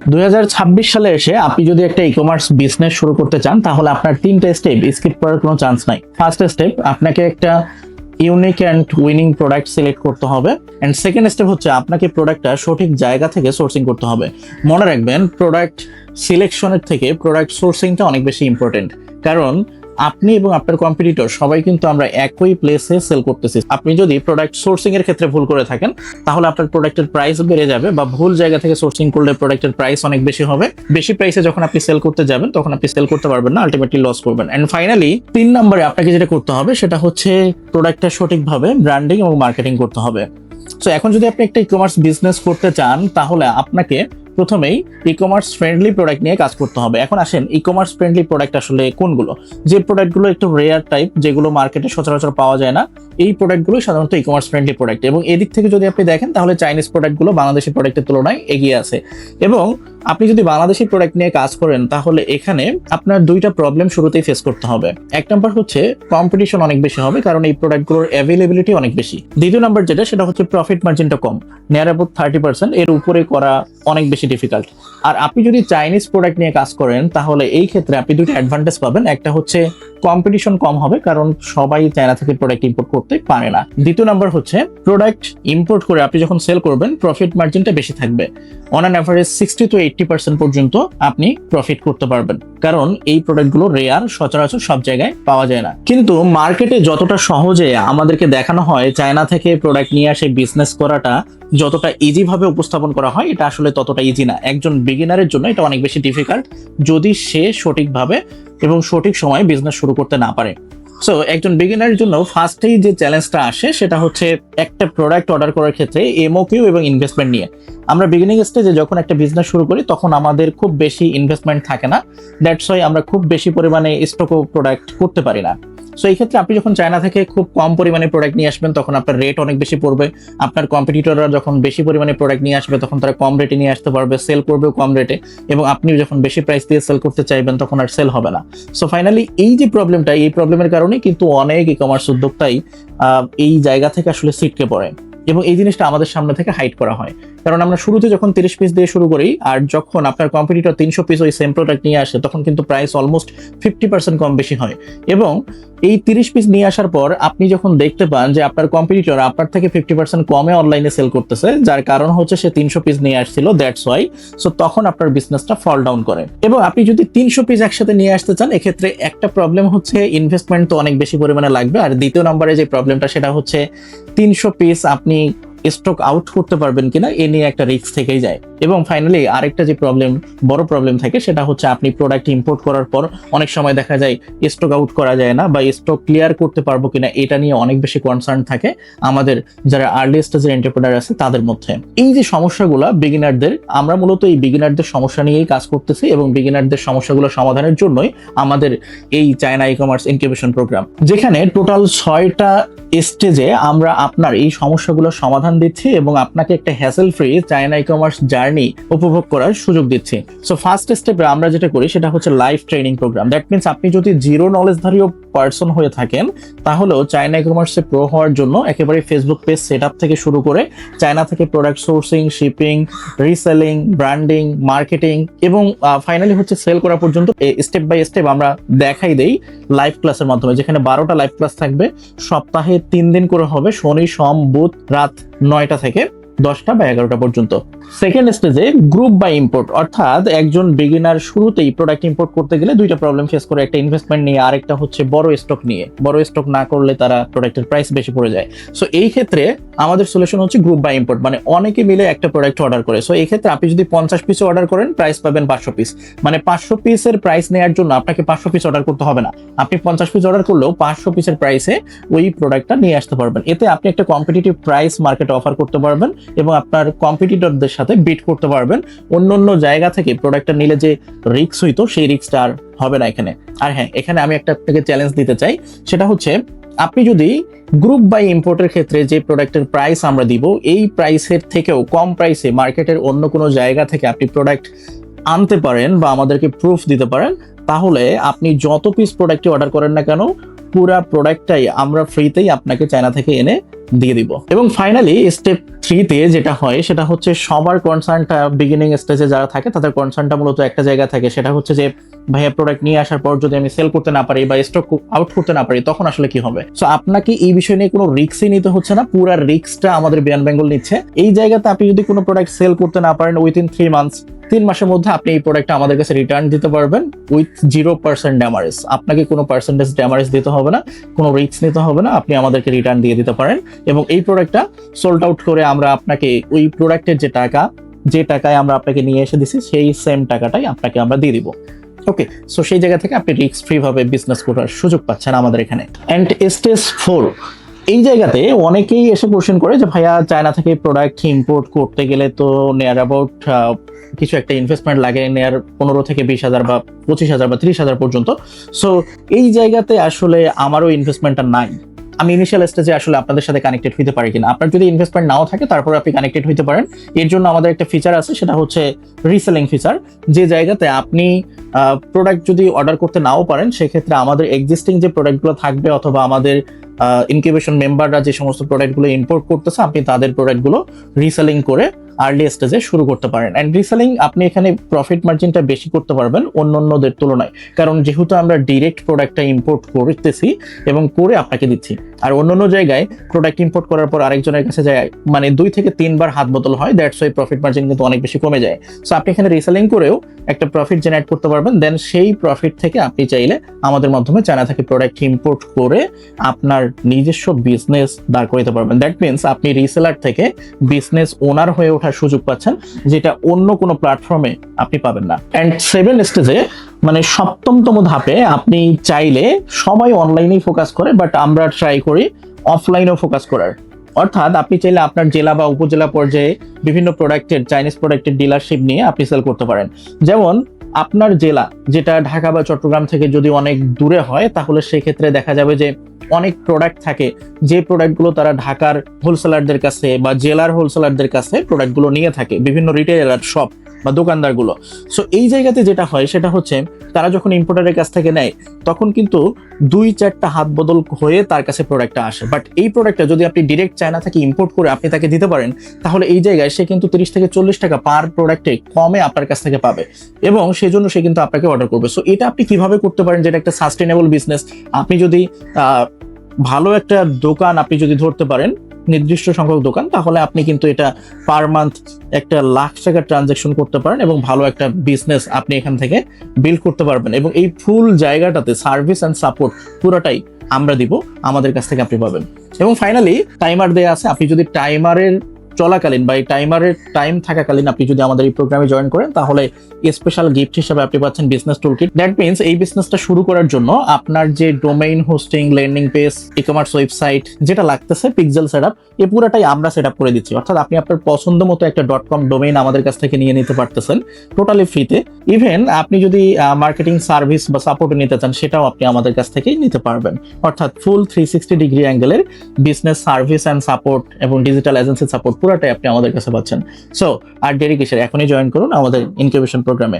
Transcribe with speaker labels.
Speaker 1: 2026 সালে এসে আপনি যদি একটা ই কমার্স বিজনেস শুরু করতে চান তাহলে আপনার তিনটা স্টেপ স্কিপ করার কোনো চান্স নাই। ফার্স্ট স্টেপ, আপনাকে একটা unique and winning product select করতে হবে। অ্যান্ড সেকেন্ড স্টেপ হচ্ছে আপনাকে প্রোডাক্টটা সঠিক জায়গা থেকে সোর্সিং করতে হবে। মনে রাখবেন, প্রোডাক্ট সিলেকশনের থেকে প্রোডাক্ট সোর্সিংটা অনেক বেশি ইম্পর্টেন্ট, কারণ আপনি এবং আপনার কম্পিটিটর সবাই কিন্তু আমরা একই প্লেসে সেল করতেছি। আপনি যদি প্রোডাক্ট সোর্সিং এর ক্ষেত্রে ভুল করে থাকেন তাহলে আপনার প্রোডাক্টের প্রাইস বেড়ে যাবে, বা ভুল জায়গা থেকে সোর্সিং করলে প্রোডাক্টের প্রাইস অনেক বেশি হবে। বেশি প্রাইসে যখন আপনি সেল করতে যাবেন তখন আপনি সেল করতে পারবেন না, আলটিমেটলি লস করবেন। এন্ড ফাইনালি 3 নম্বরে আপনাকে যেটা করতে হবে সেটা হচ্ছে প্রোডাক্টটা সঠিকভাবে ব্র্যান্ডিং এবং মার্কেটিং করতে হবে। সো এখন যদি আপনি একটা ই কমার্স বিজনেস করতে চান তাহলে আপনাকে প্রথমেই ই কমার্স ফ্রেন্ডলি প্রোডাক্ট নিয়ে কাজ করতে হবে। এখন আসেন, ই কমার্স ফ্রেন্ডলি প্রোডাক্ট আসলে কোনগুলো? যে প্রোডাক্টগুলো একটু রেয়ার টাইপ, যেগুলো মার্কেটে সচরাচর পাওয়া যায় না, এই প্রোডাক্টগুলো সাধারণত ই কমার্স ফ্রেন্ডলি প্রোডাক্ট। এবং এদিক থেকে যদি আপনি দেখেন তাহলে চাইনিজ প্রোডাক্টগুলো বাংলাদেশি প্রোডাক্টের তুলনায় এগিয়ে আছে। এবং আপনি যদি বাংলাদেশি প্রোডাক্ট নিয়ে কাজ করেন তাহলে এখানে আপনার দুইটা প্রবলেম শুরুতেই ফেস করতে হবে। এক নাম্বার হচ্ছে কম্পিটিশন অনেক বেশি হবে, কারণ এই প্রোডাক্টগুলোর অ্যাভেলেবিলিটি অনেক বেশি। দ্বিতীয় নাম্বার যেটা, সেটা হচ্ছে প্রফিট মার্জিনটা কম, নিয়ার অ্যাবাউট 30%, এর উপরে করা অনেক বেশি ডিফিকাল্ট। আর আপনি যদি চাইনিজ প্রোডাক্ট নিয়ে কাজ করেন তাহলে এই ক্ষেত্রে আপনি দুটো অ্যাডভান্টেজ পাবেন। একটা হচ্ছে কম্পিটিশন কম হবে, কারণ সবাই চায়না থেকে প্রোডাক্ট ইম্পোর্ট করতে পারে না। দ্বিতীয় নাম্বার হচ্ছে প্রোডাক্ট ইম্পোর্ট করে আপনি যখন সেল করবেন প্রফিট মার্জিনটা বেশি থাকবে। অন অ্যান অ্যাভারেজ 60 to 80% পর্যন্ত আপনি প্রফিট করতে পারবেন, কারণ এই প্রোডাক্টগুলো রেয়ার, সচরাচর সব জায়গায় পাওয়া যায় না। কিন্তু মার্কেটে যতটা সহজে আমাদেরকে দেখানো হয় চায়না থেকে প্রোডাক্ট নিয়ে আসে বিজনেস করাটা যতটা ইজি ভাবে উপস্থাপন করা হয়, এটা আসলে ততটা ইজি না। একজন বিগিনারের জন্য এটা অনেক বেশি ডিফিকাল্ট যদি সে সঠিকভাবে এবং সঠিক সময়ে বিজনেস শুরু করতে না পারে। সো একজন বিগিনারের জন্য ফার্স্টেই যে চ্যালেঞ্জটা আসে সেটা হচ্ছে একটা প্রোডাক্ট অর্ডার করার ক্ষেত্রে এমওকিউ এবং ইনভেস্টমেন্ট নিয়ে। আমরা বিগিনিং স্টেজে যখন একটা বিজনেস শুরু করি তখন আমাদের খুব বেশি ইনভেস্টমেন্ট থাকে না, দ্যাটস ওয়াই আমরা খুব বেশি পরিমাণে স্টকও প্রোডাক্ট করতে পারি না। সো এই ক্ষেত্রে আপনি যখন চায়না থেকে খুব কম পরিমাণে প্রোডাক্ট নিয়ে আসবেন তখন আপনার রেট অনেক বেশি পড়বে। আপনার কম্পিটিটররা যখন বেশি পরিমাণে প্রোডাক্ট নিয়ে আসবে তখন তারা কম রেটে নিয়ে আসতে পারবে, সেল করবেও কম রেটে, এবং আপনি যখন বেশি প্রাইস দিয়ে সেল করতে চাইবেন তখন আর সেল হবে না। সো ফাইনালি এই যে প্রবলেমটা, এই প্রবলেমের কারণে কিন্তু অনেক ই কমার্স উদ্যোক্তাই এই জায়গা থেকে আসলে ছিটকে পড়ে, এবং এই জিনিসটা আমাদের সামনে থেকে হাইড করা হয়। কারণ আমরা শুরুতে যখন 30 পিস দিয়ে শুরু করি আর যখন আপনার কম্পিটিটর 300 পিস ওই সেম প্রোডাক্ট নিয়ে আসে তখন কিন্তু প্রাইস অলমোস্ট 50% কম বেশি হয়। এবং এই 30 পিস নিয়ে আসার পর আপনি যখন দেখতে পান যে আপনার কম্পিটিটর আপনার থেকে 50% কমে অনলাইনে সেল করতেছে, যার কারণ হচ্ছে সে 300 পিস নিয়ে আসছিল, দ্যাটস ওয়াই। সো তখন আপনার বিজনেসটা ফল ডাউন করে। এবং আপনি যদি 300 পিস একসাথে নিয়ে আসতে চান এক্ষেত্রে একটা প্রবলেম হচ্ছে ইনভেস্টমেন্ট তো অনেক বেশি পরিমাণে লাগবে। আর দ্বিতীয় নম্বরে যে প্রবলেমটা সেটা হচ্ছে 300 পিস আপনি স্টক আউট করতে পারবেন কিনা এ নিয়ে একটা রিস্ক থেকেই যায়। এবং ফাইনালি আরেকটা যে বড় প্রবলেম থাকে সেটা হচ্ছে আপনি প্রোডাক্ট ইম্পোর্ট করার পর অনেক সময় দেখা যায় স্টক আউট করা যায় না, বা স্টক ক্লিয়ার করতে পারবো কিনা এটা নিয়ে অনেক বেশি কনসার্ন থাকে আমাদের যারা আর্লি স্টেজের এন্টারপ্রেনার আছে তাদের মধ্যে। এই যে সমস্যাগুলো বিগিনারদের, আমরা মূলত এই বিগিনারদের সমস্যা নিয়েই কাজ করতেছি, এবং বিগিনারদের সমস্যাগুলো সমাধানের জন্যই আমাদের এই China e commerce incubation programme, যেখানে টোটাল 6টা স্টেজে আমরা আপনার এই সমস্যাগুলো সমাধান দিচ্ছি এবং আপনাকে একটা hassle free China e commerce journey উপভোগ করার সুযোগ দিচ্ছি। সো ফার্স্ট স্টেপে আমরা যেটা করি সেটা হচ্ছে live training programme. That means আপনি যদি জিরো নলেজধারীও পার্সন হয়ে থাকেন তাহলেও চায়না ই কমার্সে প্রো হওয়ার জন্য একেবারে ফেসবুক পেজ সেট আপ থেকে শুরু করে চায়না থেকে product sourcing, shipping, reselling, branding, marketing এবং ফাইনালি হচ্ছে সেল করা পর্যন্ত স্টেপ বাই স্টেপ আমরা দেখাই দেই লাইভ ক্লাসের মাধ্যমে, যেখানে 12টা লাইভ ক্লাস থাকবে, সপ্তাহে 3 দিন করে হবে, শনি, সোম, বুধ রাত 9টা থেকে 10টা বা 11টা পর্যন্ত। সেকেন্ড স্টেজে গ্রুপ বাই ইম্পোর্ট, অর্থাৎ একজন বিগিনার শুরুতেই প্রোডাক্ট ইম্পোর্ট করতে গেলে দুইটা প্রবলেম ফেস করে, একটা ইনভেস্টমেন্ট নিয়ে, আরেকটা হচ্ছে বড় স্টক নিয়ে। বড় স্টক না করলে তারা প্রোডাক্টের প্রাইস বেশি পড়ে যায়। সো এই ক্ষেত্রে আমাদের সলিউশন হচ্ছে গ্রুপ বাই ইম্পোর্ট, মানে অনেকে মিলে একটা প্রোডাক্ট অর্ডার করে। সো এই ক্ষেত্রে আপনি যদি 50 পিস অর্ডার করেন প্রাইস পাবেন 500 পিস, মানে 500 পিসের প্রাইস নেওয়ার জন্য আপনাকে 500 পিস অর্ডার করতে হবে না। আপনি 50 পিস অর্ডার করলেও 500 পিসের প্রাইসে ওই প্রোডাক্টটা নিয়ে আসতে পারবেন। এতে আপনি একটা কম্পিটিটিভ প্রাইস মার্কেটে অফার করতে পারবেন এবং আপনার কম্পিটিটরদের সাথে বিট করতে পারবেন। অন্য জায়গা থেকে প্রোডাক্টটা নিলে যে রিস্ক হইতো সেই রিস্কটা আর হবে না এখানে। আর হ্যাঁ, এখানে আমি একটা আপনাকে চ্যালেঞ্জ দিতে চাই, সেটা হচ্ছে আপনি যদি গ্রুপ বাই ইম্পোর্টের ক্ষেত্রে যে প্রোডাক্টের প্রাইস আমরা দিব এই প্রাইসের থেকেও কম প্রাইসে মার্কেটের অন্য কোনো জায়গা থেকে আপনি প্রোডাক্ট আনতে পারেন বা আমাদেরকে প্রুফ দিতে পারেন, তাহলে আপনি যত পিস প্রোডাক্টই অর্ডার করেন না কেন পুরা প্রোডাক্টটাই আমরা ফ্রিতেই আপনাকে চায়না থেকে এনে দিয়ে দিব। এবং ফাইনালি স্টেপ 3-তে যেটা হয় সেটা হচ্ছে সবার কনসার্নটা বিগিনিং স্টেজে যারা থাকে তাদের কনসার্নটা মূলত একটা জায়গা থাকে, সেটা হচ্ছে যে ভাইয়া প্রোডাক্ট নিয়ে আসার পর যদি আমি সেল করতে না পারি বা স্টক আউট করতে না পারি তখন আসলে কি হবে। সো আপনাকে এই বিষয় নিয়ে কোনো রিস্কই নিতে হচ্ছে না, পুরো রিস্কটা আমাদের বিয়ান বেঙ্গল নিচ্ছে। এই জায়গাতে আপনি যদি কোনো প্রোডাক্ট সেল করতে না পারেন উইথিন 3 মান্থস, 3 মাসের মধ্যে আপনি এই প্রোডাক্টটা আমাদের কাছে রিটার্ন দিতে পারবেন উইথ 0% ড্যামারেজ। আপনাকে কোনো পার্সেন্টেজ ড্যামারেজ দিতে হবে না, কোনো রিস্ক নিতে হবে না, আপনি আমাদেরকে রিটার্ন দিয়ে দিতে পারেন। এবং এই প্রোডাক্টটা সোল্ড আউট করে আমরা আপনাকে ওই প্রোডাক্টের যে টাকায় আমরা আপনাকে নিয়ে এসে দিছি সেই সেম টাকাটাই আপনাকে আমরা দিয়ে দিব। ওকে, সো সেই জায়গা থেকে আপনি রিস্ক ফ্রি ভাবে বিজনেস করার সুযোগ পাচ্ছেন আমাদের এখানে। এন্ড স্টেজ 4, এই জায়গাতে অনেকেই এসে কোশ্চেন করে যে ভাইয়া চায়না থেকে প্রোডাক্ট ইম্পোর্ট করতে গেলে তো নিয়ার অ্যাবাউট কিছু একটা ইনভেস্টমেন্ট লাগে, নিয়ার 15 থেকে 20,000 বা 25,000 বা 30,000 পর্যন্ত। সো এই জায়গাতে আসলে আমারও ইনভেস্টমেন্টটা নাই, আমি ইনিশিয়াল স্টেজে আসলে আপনাদের সাথে কানেক্টেড হইতে পারি কিনা। আপনার যদি ইনভেস্টমেন্ট নাও থাকে তারপর আপনি কানেক্টেড হইতে পারেন। এর জন্য আমাদের একটা ফিচার আছে, সেটা হচ্ছে রিসেলিং ফিচার, যে জায়গাতে আপনি প্রোডাক্ট যদি অর্ডার করতে নাও পারেন সেক্ষেত্রে আমাদের এক্সিস্টিং যে প্রোডাক্টগুলো থাকবে অথবা আমাদের ইনকিউবেশন মেম্বাররা যে সমস্ত প্রোডাক্টগুলো ইম্পোর্ট করতেছে আপনি তাদের প্রোডাক্টগুলো রিসেলিং করে আর্লি স্টেজে শুরু করতে পারেন। অ্যান্ড রিসেলিং আপনি এখানে প্রফিট মার্জিনটা বেশি করতে পারবেন অন্যদের তুলনায়, কারণ যেহেতু আমরা ডিরেক্ট প্রোডাক্টটা ইম্পোর্ট করতেছি এবং করে আপনাকে দিচ্ছি। আর অন্য জায়গায় প্রোডাক্ট ইম্পোর্ট করার পর আরেকজনের কাছে যায় মানে 2 থেকে 3 বার হাত বদল হয়, দ্যাটস ওয়াই প্রফিট মার্জিন কিন্তু অনেক বেশি কমে যায়। সো আপনি এখানে রিসেলিং করেও একটা প্রফিট জেনারেট করতে পারবেন, দেন সেই প্রফিট থেকে আপনি চাইলে আমাদের মাধ্যমে চায়না থেকে প্রোডাক্ট ইম্পোর্ট করে আপনার নিজস্ব বিজনেস দাঁড় করাতে পারবেন। দ্যাট মিনস আপনি রিসেলার থেকে বিজনেস ওনার হয়ে ওঠার সুযোগ পাচ্ছেন, যেটা অন্য কোনো প্ল্যাটফর্মে আপনি পাবেন না। অ্যান্ড 7 স্টেজে মানে 7তম ধাপে আপনি চাইলে সবাই অনলাইনেই ফোকাস করে, বাট আমরা ট্রাই করি অফলাইনেও ফোকাস করার। অর্থাৎ আপনি চাইলে আপনার জেলা বা উপজেলা পর্যায়ে বিভিন্ন প্রোডাক্টের চাইনিজ প্রোডাক্টের ডিলারশিপ নিয়ে আপনি সেল করতে পারেন। যেমন আপনার জেলা যেটা ঢাকা বা চট্টগ্রাম থেকে যদি অনেক দূরে হয় তাহলে সেক্ষেত্রে দেখা যাবে যে অনেক প্রোডাক্ট থাকে যে প্রোডাক্টগুলো তারা ঢাকার হোলসেলারদের কাছে বা জেলার হোলসেলারদের কাছে প্রোডাক্টগুলো নিয়ে থাকে, বিভিন্ন রিটেলার শপ বা দোকানদারগুলো। সো এই জায়গাতে যেটা হয় সেটা হচ্ছে তারা যখন ইম্পোর্টারের কাছ থেকে নেয় তখন কিন্তু 2-4টা হাত বদল হয়ে তার কাছে প্রোডাক্টটা আসে। বাট এই প্রোডাক্টটা যদি আপনি ডিরেক্ট চায়না থেকে ইম্পোর্ট করে আপনি তাকে দিতে পারেন তাহলে এই জায়গায় সে কিন্তু 30 থেকে 40 টাকা পার প্রোডাক্টে কমে আপনার কাছ থেকে পাবে এবং সেজন্য সে কিন্তু আপনাকে অর্ডার করবে। সো এটা আপনি কিভাবে করতে পারেন, যেটা একটা সাস্টেনেবল বিজনেস। আপনি যদি ভালো একটা দোকান আপনি যদি ধরতে পারেন, নির্দিষ্ট সংখ্যক দোকান, তাহলে আপনি কিন্তু এটা পার মান্থ একটা লাখ টাকার ট্রানজাকশন করতে পারেন এবং ভালো একটা বিজনেস আপনি এখান থেকে বিল্ড করতে পারবেন। এবং এই ফুল জায়গাটাতে সার্ভিস অ্যান্ড সাপোর্ট পুরোটাই আমরা দিব, আমাদের কাছ থেকে আপনি পাবেন। এবং ফাইনালি টাইমার দেয়া আছে, আপনি যদি টাইমারের চলাকালীন বা এই টাইমারের টাইম থাকাকালীন আপনি যদি আমাদের এই প্রোগ্রামে জয়েন করেন তাহলে স্পেশাল গিফট হিসেবে আপনি পাচ্ছেন বিজনেস টুলকিট। দ্যাট মিনস এই বিজনেসটা শুরু করার জন্য আপনার যে domain hosting, landing page, e commerce website যেটা লাগতেছে, পিক্সেল সেটআপ, এই পুরোটাই আমরা সেটআপ করে দিচ্ছি। অর্থাৎ আপনি আপনার পছন্দ মতো একটা .com ডোমেইন আমাদের কাছ থেকে নিয়ে নিতে পারতেছেন টোটালি ফ্রিতে। ইভেন আপনি যদি মার্কেটিং সার্ভিস বা সাপোর্ট নিতে চান সেটাও আপনি আমাদের কাছ থেকেই নিতে পারবেন। অর্থাৎ ফুল 360 ডিগ্রি অ্যাঙ্গেলের বিজনেস সার্ভিস অ্যান্ড সাপোর্ট এবং ডিজিটাল এজেন্সি সাপোর্ট পুরোটাই আপনি আমাদের কাছে পাচ্ছেন। সো আর দেরি কিসের, এখনই জয়েন করুন আমাদের ইনকিউবেশন প্রোগ্রামে।